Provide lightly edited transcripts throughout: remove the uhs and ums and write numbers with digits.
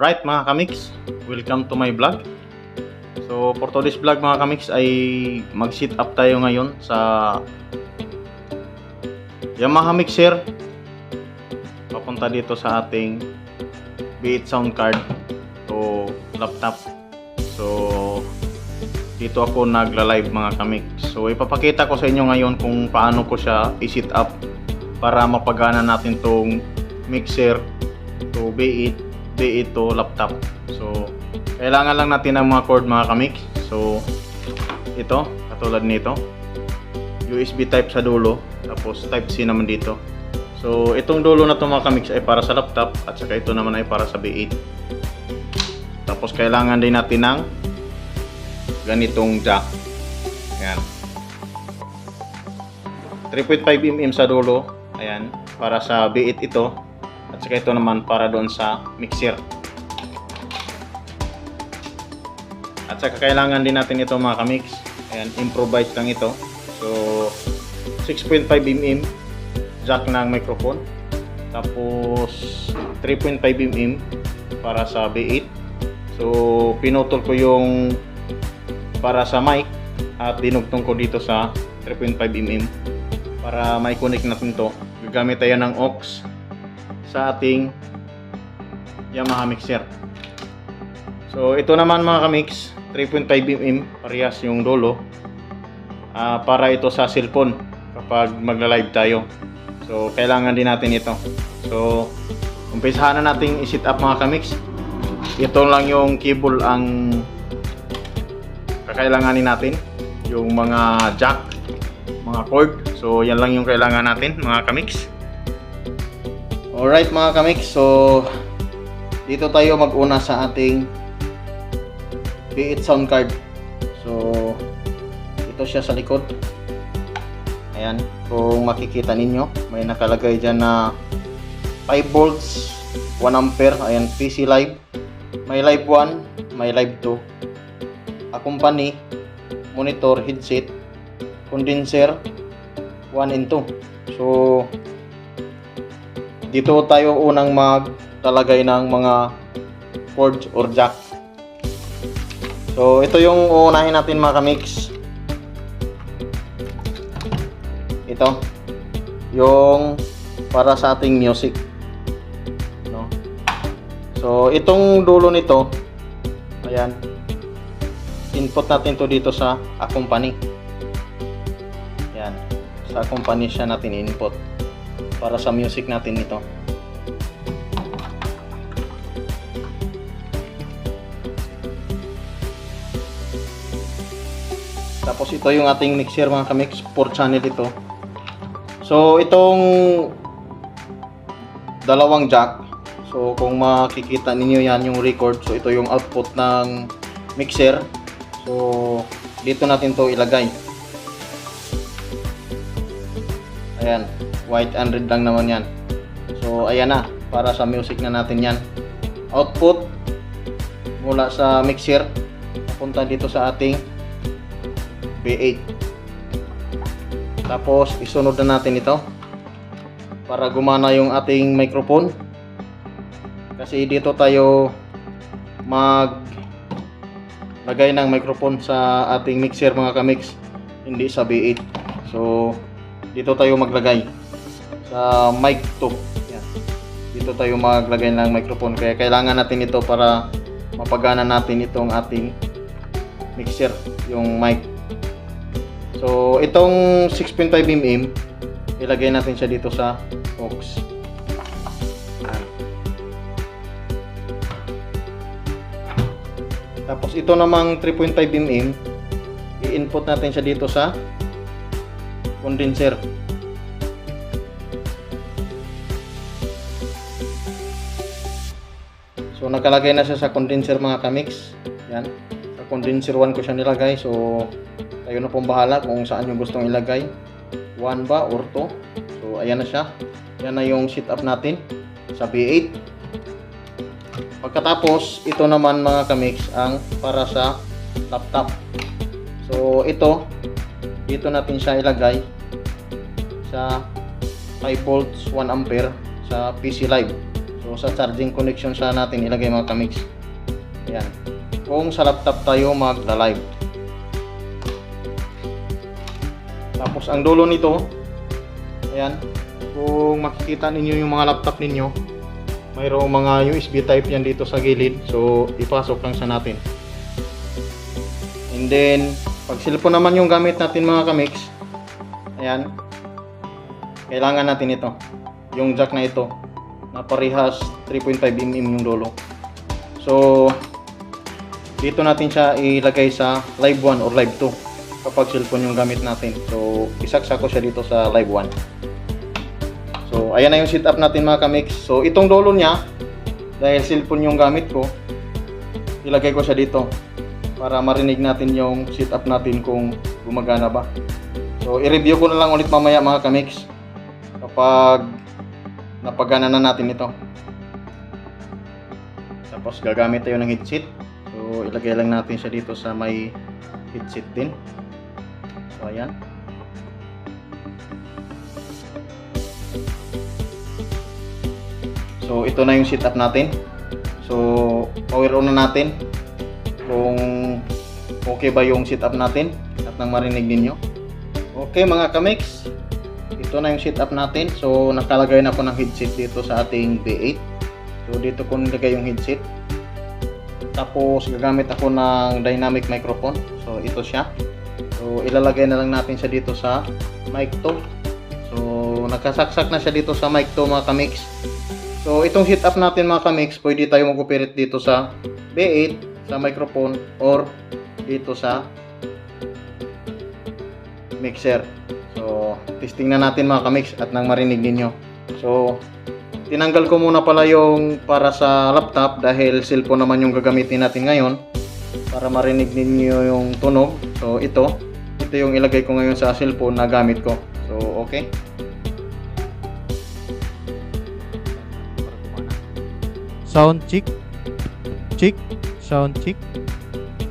Alright mga kamix, welcome to my vlog. So for today's vlog mga kamix ay mag-sit up tayo ngayon sa Yamaha mixer papunta dito sa ating B8 sound card o laptop. So dito ako nagla-live mga kamix. So ipapakita ko sa inyo ngayon kung paano ko siya i-sit up para mapagana natin tong mixer to B8 to laptop. So kailangan lang natin ng mga cord mga kamix. So ito, katulad nito, USB type sa dulo, tapos type C naman dito. So itong dulo na to mga kamix ay para sa laptop, at saka ito naman ay para sa B8. Tapos kailangan din natin ng ganitong jack. Ayan, 3.5mm sa dulo, ayan, para sa B8 ito. At saka ito naman para doon sa mixer. At saka kailangan din natin ito mga kamix. Ayan, improvise lang ito. So 6.5mm jack ng microphone. Tapos 3.5mm para sa B8. So pinutol ko yung para sa mic at dinugtong ko dito sa 3.5mm para mai-connect natin to. Gagamit tayo ng aux sa ating Yamaha mixer. So ito naman mga kamix, 3.5mm parehas yung dulo, para ito sa cellphone kapag magla-live tayo. So kailangan din natin ito. So umpisahan na nating i-set up mga kamix. Ito lang yung cable ang kakailanganin natin, yung mga jack, mga cord. So yan lang yung kailangan natin mga kamix. Alright mga kamix, so dito tayo mag-una sa ating B8 sound card. So ito siya sa likod. Ayan, kung makikita ninyo, may nakalagay dyan na 5 volts, 1 ampere. Ayan, PC live. May live 1, may live 2. Accompany, monitor, headset, condenser, 1 and 2. So dito tayo unang magtalagay ng mga cords or jack. So ito yung uunahin natin mga kamix. Ito yung para sa ating music, no? So itong dulo nito, ayan, input natin to dito sa accompany. Ayan, sa accompany siya natin input para sa music natin ito. Tapos ito yung ating mixer mga kamix, 4 channel ito. So itong dalawang jack, so kung makikita ninyo yan yung record, so ito yung output ng mixer. So dito natin to ilagay. Ayan, white and red lang naman yan. So ayan na, para sa music na natin yan. Output mula sa mixer papunta dito sa ating B8. Tapos isunod na natin ito para gumana yung ating microphone, kasi dito tayo maglagay ng microphone sa ating mixer mga kamix, hindi sa B8. So dito tayo maglagay sa mic 2. Yan. Dito tayo maglagay ng microphone, kaya kailangan natin ito para mapagana natin itong ating mixer, yung mic. So itong 6.5mm ilagay natin siya dito sa aux. Tapos ito namang 3.5mm i-input natin siya dito sa condenser. So nakalagay na siya sa condenser mga kamix. Yan, sa condenser 1 ko siya nilagay. So kayo na pong bahala kung saan yung gustong ilagay, 1 ba or 2. So ayan na siya. Yan na yung setup natin sa B8. Pagkatapos ito naman mga kamix ang para sa laptop. So ito, dito natin siya ilagay sa 5 volts 1 ampere sa PC live. So sa charging connection siya natin ilagay mga kamix. Ayan. Kung sa laptop tayo magla-live. Tapos ang dulo nito, ayan, kung makikita ninyo yung mga laptop ninyo, mayroong mga USB type yan dito sa gilid. So ipasok lang sa natin. And then pag cellphone naman yung gamit natin mga kamix, ayan, kailangan natin ito, yung jack na ito na parehas 3.5mm yung dulo. So dito natin siya ilagay sa live 1 or live 2 kapag cellphone yung gamit natin. So isaksak ko siya dito sa live 1. So ayan na yung setup natin mga kamix. So itong dulo niya, dahil cellphone yung gamit ko, ilagay ko siya dito para marinig natin yung setup natin kung gumagana ba. So i-review ko na lang ulit mamaya mga kamix kapag napagana na natin ito. Tapos gagamit tayo ng headset. So ilagay lang natin siya dito sa may headset din. So ayan. So ito na yung setup natin. So power on na natin kung okay ba yung setup natin at nang marinig ninyo. Okay mga kamix, ito na yung setup natin. So nakalagay na ako ng headset dito sa ating B8. So dito ko nilagay yung headset. Tapos gagamit ako ng dynamic microphone. So ito siya. So ilalagay na lang natin siya dito sa mic 2. So nakasaksak na siya dito sa mic 2 mga kamix. So itong setup natin mga kamix, pwede tayo mag-operate dito sa B8, sa microphone, or dito sa mixer. So testing na natin mga kamix at nang marinig ninyo. So tinanggal ko muna pala yung para sa laptop dahil cellphone naman yung gagamitin natin ngayon para marinig ninyo yung tunog. So ito yung ilagay ko ngayon sa cellphone na gamit ko. So okay. Sound check. Check. Sound check.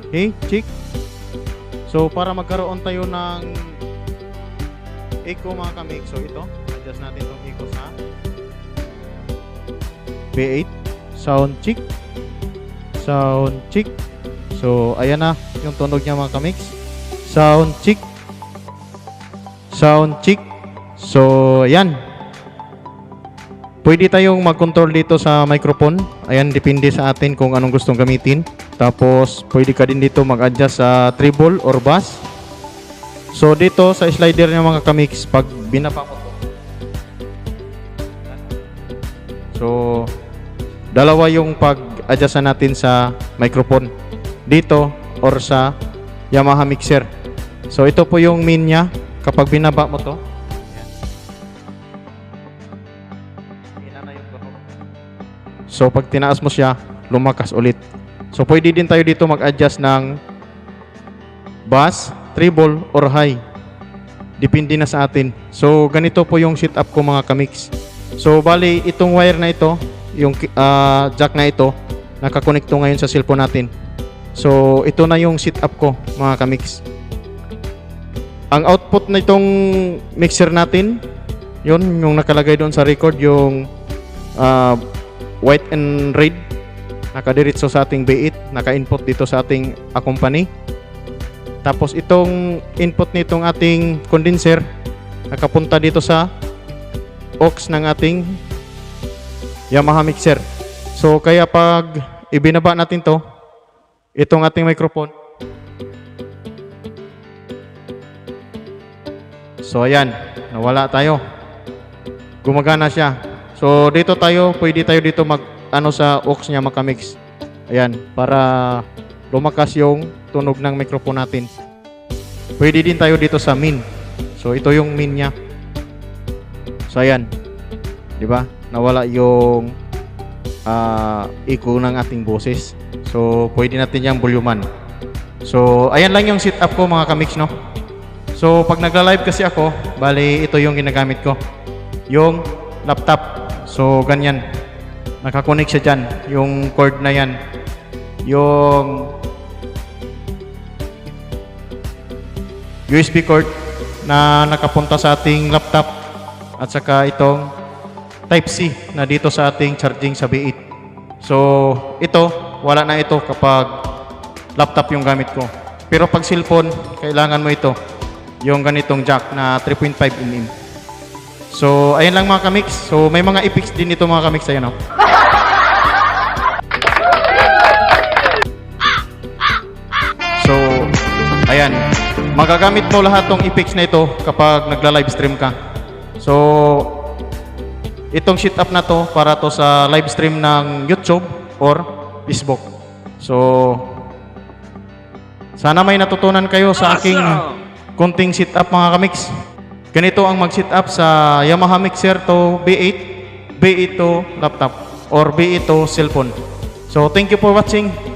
Okay, check. So para magkaroon tayo ng echo mga kamix, so ito, adjust natin itong echo sa B8. Sound check. Sound check. So ayan na yung tunog niya mga kamix. Sound check. Sound check. So ayan. Pwede tayong mag-control dito sa microphone. Ayan, depende sa atin kung anong gustong gamitin. Tapos pwede ka din dito mag-adjust sa treble or bass. So dito sa slider niya mga kamix, pag binaba mo to, so dalawa yung pag-adjust natin sa microphone, dito or sa Yamaha mixer. So ito po yung min niya. Kapag binaba mo to, so pag tinaas mo siya, lumakas ulit. So pwede din tayo dito mag-adjust ng bass, treble, or high. Depende na sa atin. So ganito po yung setup ko mga kamix. So bali itong wire na ito, yung jack na ito, nakakonekto ngayon sa cellphone natin. So ito na yung setup ko mga kamix. Ang output na itong mixer natin, yun yung nakalagay doon sa record, yung white and red, nakadiretso sa ating B8, naka-input dito sa ating accompany. Tapos itong input nitong ating condenser nakapunta dito sa aux ng ating Yamaha mixer. So kaya pag ibinaba natin to, itong ating microphone, so ayan, nawala tayo, gumagana siya. So dito tayo, pwede tayo dito mag sa aux niya makamix. Ayan, para lumakas yung tunog ng microphone natin. Pwede din tayo dito sa min. So ito yung min niya. So ayan, di ba? Nawala yung echo ng ating boses. So pwede natin yang volumean. So ayan lang yung setup ko mga kamix, no. So pag nagla-live kasi ako, bali ito yung ginagamit ko, yung laptop. So ganyan, nakakonect siya dyan, yung cord na yan, yung USB cord na nakapunta sa ating laptop, at saka itong Type-C na dito sa ating charging sa B8. So, ito, wala na ito kapag laptop yung gamit ko. Pero pag cellphone, kailangan mo ito. Yung ganitong jack na 3.5mm. So, ayun lang mga kamix. So, may mga epics din ito mga kamix. Ayun, oh. So, ayan. Magagamit mo lahat tong epics na ito kapag nagla-livestream ka. So, itong setup na to para to sa livestream ng YouTube or Facebook. So, sana may natutunan kayo sa aking konting setup mga kamix. Ganito ang mag-setup sa Yamaha Mixer to B8, B8 to laptop or B8 to cellphone. So, thank you for watching.